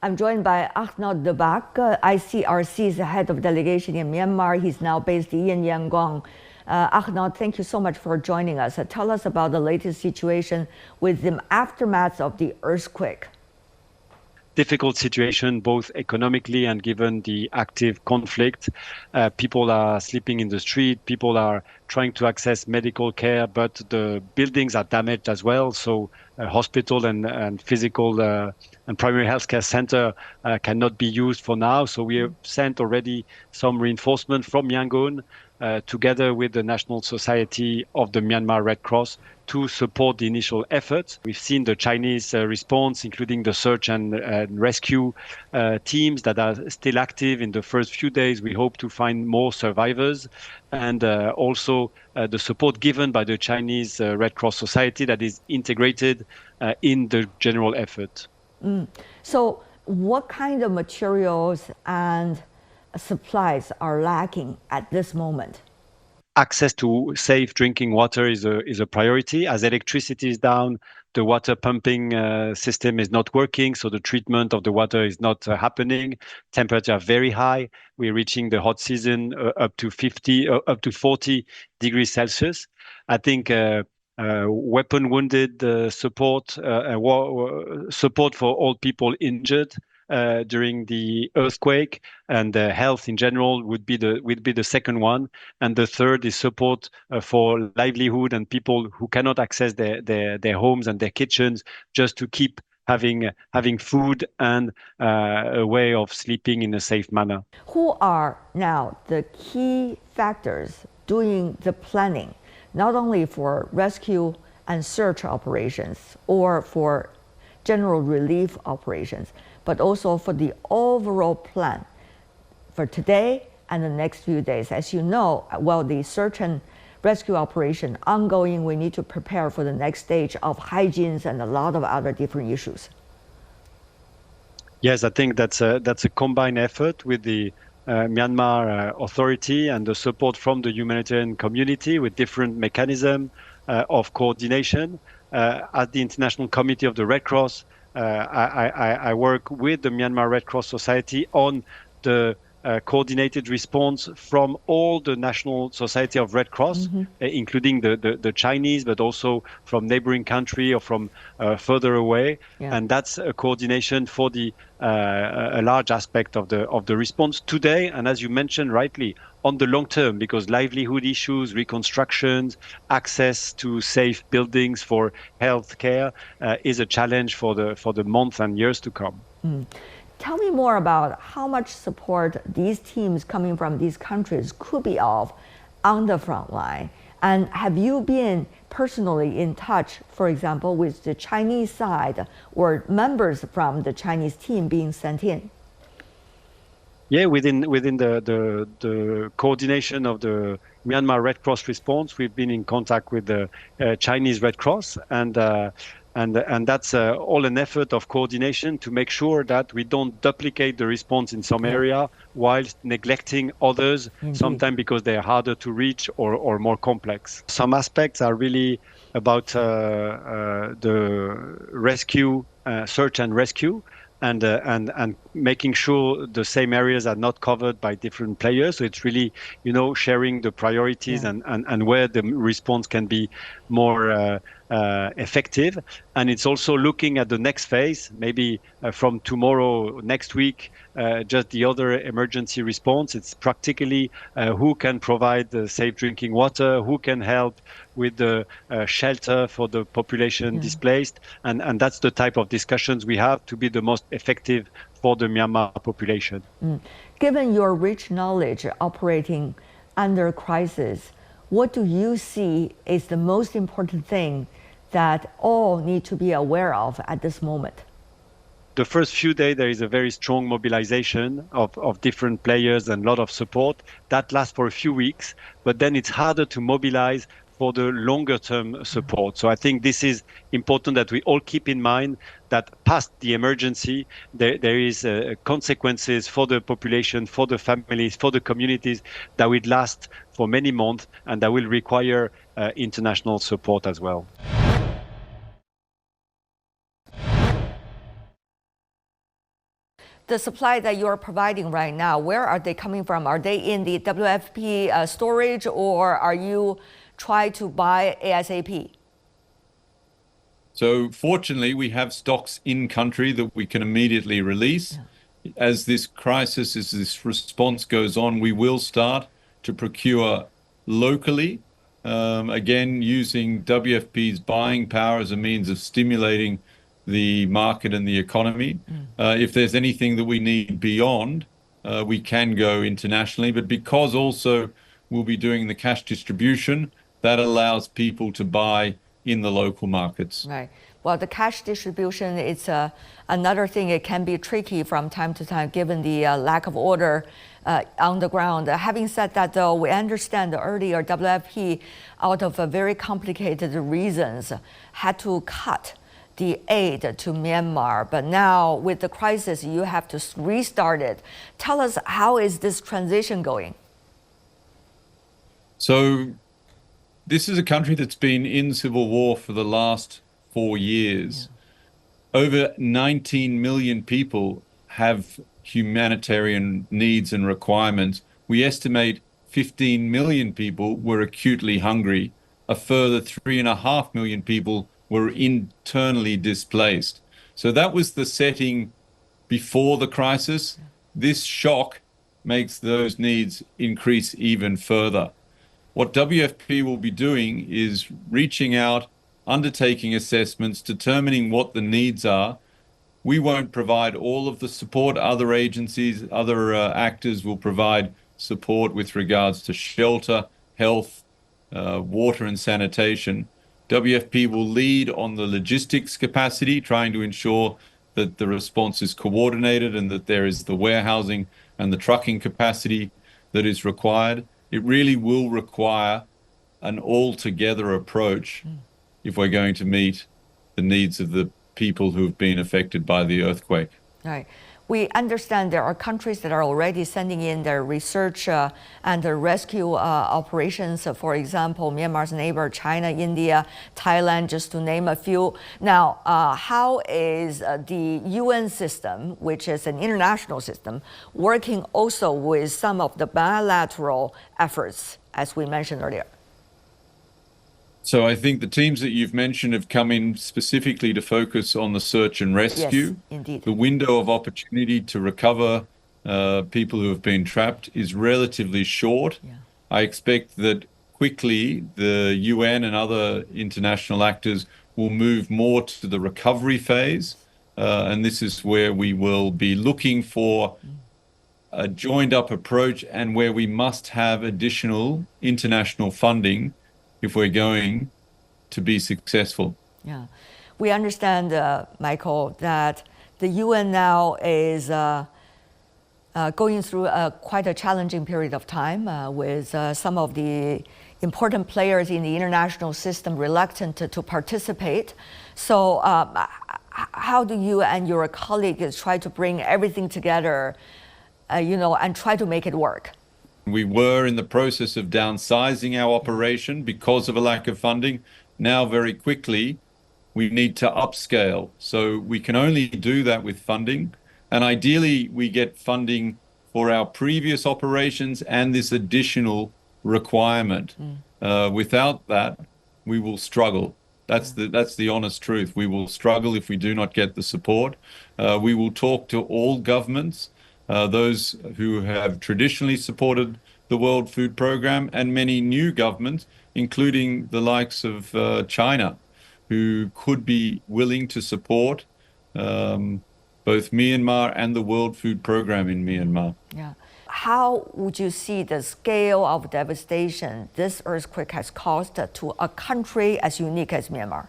I'm joined by Arnaud Debac, ICRC's head of delegation in Myanmar. He's now based in Yangon. Arnaud, thank you so much for joining us. Tell us about the latest situation with the aftermath of the earthquake. Difficult situation, both economically and given the active conflict. People are sleeping in the street. People are trying to access medical care, but the buildings are damaged as well. So hospital and physical and primary healthcare center cannot be used for now. So we have sent already some reinforcement from Yangon together with the National Society of the Myanmar Red Cross to support the initial efforts. We've seen the Chinese response, including the search and rescue teams that are still active. In the first few days, we hope to find more survivors, and also the support given by the Chinese Red Cross Society that is integrated in the general effort. So what kind of materials and supplies are lacking at this moment? Access to safe drinking water is a priority. As electricity is down, the water pumping system is not working, so the treatment of the water is not happening. Temperatures are very high. We're reaching the hot season up to 40 degrees Celsius. I think weapon wounded support for all people injured during the earthquake, and health in general would be the second one, and the third is support for livelihood and people who cannot access their homes and their kitchens, just to keep having food and a way of sleeping in a safe manner. Who are now the key factors doing the planning, not only for rescue and search operations or for general relief operations, but also for the overall plan for today and the next few days? As you know, well, the search and rescue operation ongoing, we need to prepare for the next stage of hygiene and a lot of other different issues. Yes, I think that's a combined effort with the Myanmar authority and the support from the humanitarian community with different mechanisms of coordination. At the International Committee of the Red Cross, I work with the Myanmar Red Cross Society on the coordinated response from all the National Society of Red Cross, including the Chinese, but also from neighboring country or from further away. Yeah. And that's a coordination for a large aspect of the response today. And as you mentioned rightly, on the long term, because livelihood issues, reconstructions, access to safe buildings for health care is a challenge for the months and years to come. Tell me more about how much support these teams coming from these countries could be of on the front line. And have you been personally in touch, for example, with the Chinese side or members from the Chinese team being sent in? Yeah, within the coordination of the Myanmar Red Cross response, we've been in contact with the Chinese Red Cross, and that's all an effort of coordination to make sure that we don't duplicate the response in some area whilst neglecting others, sometimes because they're harder to reach or more complex. Some aspects are really about the rescue, search and rescue, and making sure the same areas are not covered by different players. So it's really, sharing the priorities and where the response can be more effective. And it's also looking at the next phase, maybe from tomorrow, next week, just the other emergency response. It's practically who can provide the safe drinking water, who can help with the shelter for the population displaced. And that's the type of discussions we have to be the most effective for the Myanmar population. Given your rich knowledge operating under crisis, what do you see is the most important thing that all need to be aware of at this moment? The first few days, there is a very strong mobilization of different players and a lot of support. That lasts for a few weeks, but then it's harder to mobilize for the longer term support. So I think this is important that we all keep in mind that past the emergency, there is consequences for the population, for the families, for the communities that will last for many months and that will require international support as well. the supply that you're providing right now, where are they coming from? Are they in the WFP storage, or are you trying to buy ASAP? So fortunately, we have stocks in country that we can immediately release. As this crisis, as this response goes on, we will start to procure locally, again, using WFP's buying power as a means of stimulating the market and the economy. If there's anything that we need beyond, we can go internationally, but because also we'll be doing the cash distribution, that allows people to buy in the local markets. Right. Well, the cash distribution is another thing. It can be tricky from time to time given the lack of order on the ground. Having said that, though, we understand that earlier WFP, out of very complicated reasons, had to cut the aid to Myanmar. But now with the crisis, you have to restart it. Tell us, how is this transition going? So this is a country that's been in civil war for the last 4 years. Over 19 million people have humanitarian needs and requirements. We estimate 15 million people were acutely hungry. A further 3.5 million people were internally displaced. So that was the setting before the crisis. This shock makes those needs increase even further. What WFP will be doing is reaching out, undertaking assessments, determining what the needs are. We won't provide all of the support. Other agencies, other actors will provide support with regards to shelter, health, water and sanitation. WFP will lead on the logistics capacity, trying to ensure that the response is coordinated and that there is the warehousing and the trucking capacity that is required. It really will require an all-together approach if we're going to meet the needs of the people who have been affected by the earthquake. Right. We understand there are countries that are already sending in their research and their rescue operations. For example, Myanmar's neighbor, China, India, Thailand, just to name a few. Now, how is the UN system, which is an international system, working also with some of the bilateral efforts, as we mentioned earlier? So I think the teams that you've mentioned have come in specifically to focus on the search and rescue. Yes, indeed. The window of opportunity to recover people who have been trapped is relatively short. Yeah. I expect that quickly the UN and other international actors will move more to the recovery phase. And this is where we will be looking for a joined up approach and where we must have additional international funding if we're going to be successful. Yeah, we understand, Michael, that the UN now is going through quite a challenging period of time with some of the important players in the international system reluctant to participate. So how do you and your colleagues try to bring everything together, and try to make it work? We were in the process of downsizing our operation because of a lack of funding. Now, very quickly, we need to upscale. So we can only do that with funding. And ideally, we get funding for our previous operations and this additional requirement. Without that, we will struggle. That's the honest truth. We will struggle if we do not get the support. We will talk to all governments, those who have traditionally supported the World Food Programme, and many new governments, including the likes of China, who could be willing to support both Myanmar and the World Food Programme in Myanmar. Yeah. How would you see the scale of devastation this earthquake has caused to a country as unique as Myanmar?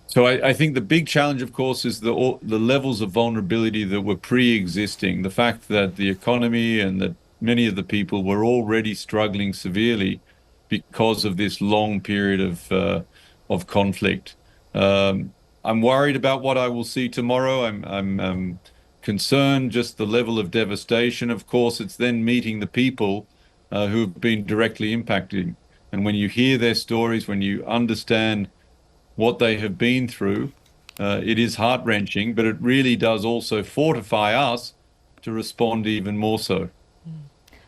So I think the big challenge, of course, is the levels of vulnerability that were pre-existing. The fact that the economy and that many of the people were already struggling severely because of this long period of conflict. I'm worried about what I will see tomorrow. I'm concerned just the level of devastation. Of course, it's then meeting the people who have been directly impacted. And when you hear their stories, when you understand what they have been through, it is heart-wrenching, but it really does also fortify us to respond even more so.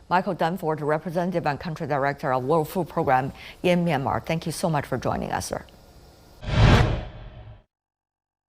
Michael Dunford, Representative and Country Director of World Food Program in Myanmar. Thank you so much for joining us, sir.